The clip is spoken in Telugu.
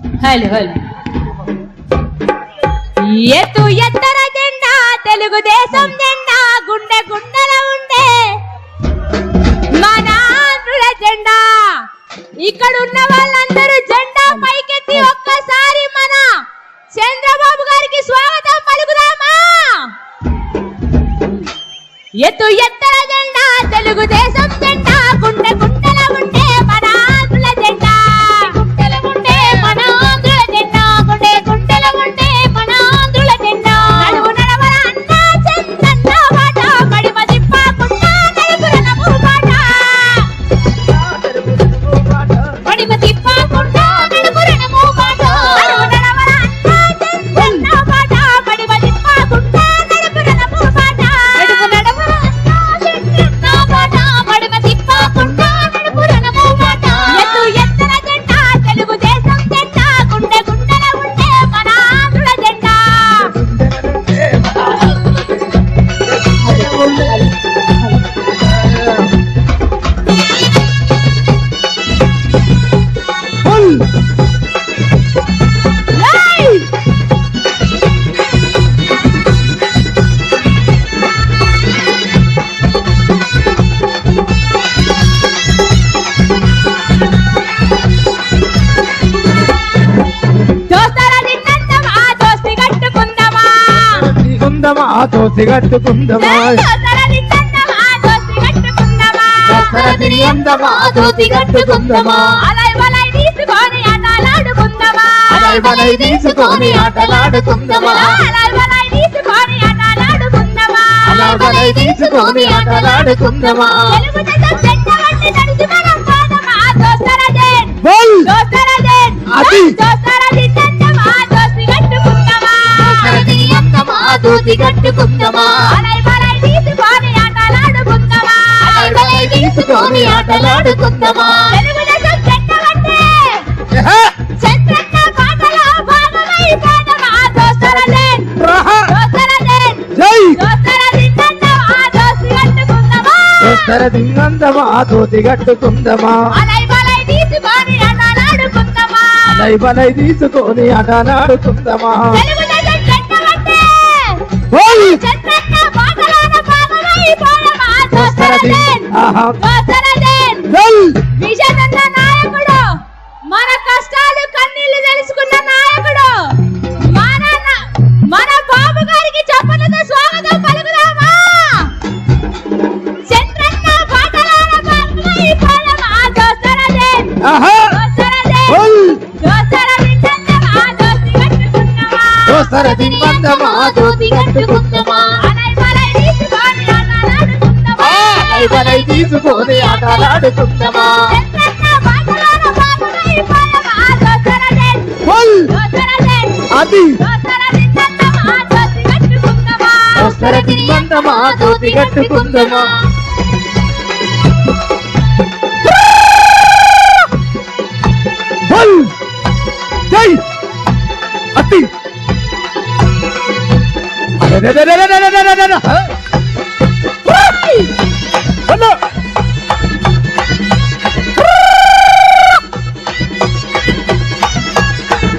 హలో హలో ఎత్తు ఎత్తర జెండా తెలుగుదేశం జెండా గుండె గుండెల ఉండే మన ఆంధ్రుల జెండా. ఇక్కడ ఉన్న వాళ్ళందరూ జెండా పైకెత్తి ఒక్కసారి మన చంద్రబాబు గారికి స్వాగతం పలుకుదామా. ఎత్తు ఎత్తర జెండా తెలుగుదేశం జెండా గుండె గుండెల ఉండే మన ఆంధ్రుల జెండా. గుండెల ఉండే మన ఆంధ్రుల జెండా గుండె గుండెల ఉండే మన ఆంధ్రుల జెండా. నడుము నడవర అన్న చందన్న బాట కడిమ తిప్పకుండా నలుగురనము బాట కడిమ తిప్పకుండా నలుగురనము బాట. నడుము నడవర అన్న చందన్న బాట కడిమ తిప్పకుండా నలుగురనము బాట. నడుము నడవర అన్న చందన్న బాట కడిమ తిప్పకుండా నలుగురనము బాట. ఎత్తు ఎత్తర జెండా తెలుగుదేశం జెండా గుండె గుండెల ఉండే మన ఆంధ్రుల జెండా. ఏయ్! దోస్తరా నిన్నందమా దోస్తి కట్టుకుందమా. కుందమా దోసి కట్టుకుందమా దోస్తరా నిన్నందమా దోస్తి కట్టుకుందమా. దసరది అందమా దోసి కట్టుకుందమా అలై వలై తీసుకొని ఆటలాడుకుందమా. అలై వలై తీసుకొని ఆటలాడుకుందమా అలై వలై తీసుకొని ఆటలాడుకుందమా. అలై వలై తీసుకొని ఆటలాడుకుందమా తెలుగుదేశం జెండా వంటి నడిచి మనం పోదామా. దోస్తరా జెండా బోల్ దోస్తరా జెండా అది. దోస్తరా నిన్నందమా దోస్తి కట్టుకుందమా. దసరది అందమా దోసి కట్టుకుందమా అలై వలై తీసుకొని ఆటలాడుకుందమా. అలై వలై తీసుకొని ఆటలాడుకుందమా తెలుగుదేశం జెండా వంటి చంద్రన్న పాటలో భాగమై పోదామా. దోస్తరా జెండా రహ దోస్తరా జెండా జై దోస్తరా నిన్నందమా దోస్తి కట్టుకుందమా. దసరది అందమా దోసి కట్టుకుందమా అలై వలై తీసుకొని ఆటలాడుకుందమా. అలై వలై తీసుకొని ఆటలాడుకుందమా తెలుగుదేశం జెండా వంటి బోల్ చంద్రన్న పాటలోన భాగమై పోదామా. దోస్తరా జెండా ఆహా దోస్తరా జెండా బోల్ విజయనన్న నాయకుడు మన కష్టాలు కన్నీళ్లు తెలుసుకున్న నాయకుడు మన బాబు గారికి చప్పలతో స్వాగతం పలుకుదామా. చంద్రన్న పాటలోన భాగమై పోదామా. దోస్తరా జెండా ఆహా దోస్తరా జెండా బోల్ దోస్తరా నిన్నందమా దోస్తి కట్టుకుందమా. దసరది అందమా దోసి కట్టుకుందమా అలై వలై తీసుకొని ఆటలాడుకుందమా. అలై వలై తీసుకొని ఆటలాడుకుందమా చంద్రన్న పాటలోన భాగమై పోదామా. దోస్తరా జెండా బోల్ దోస్తరా జెండా అది దోస్తరా నిన్నందమా దోస్తి కట్టుకుందమా. దసరది అందమా దోసి కట్టుకుందమా బోల్ జై అతి అరెరెరెరెరెరెరెరెరెరె. Hey!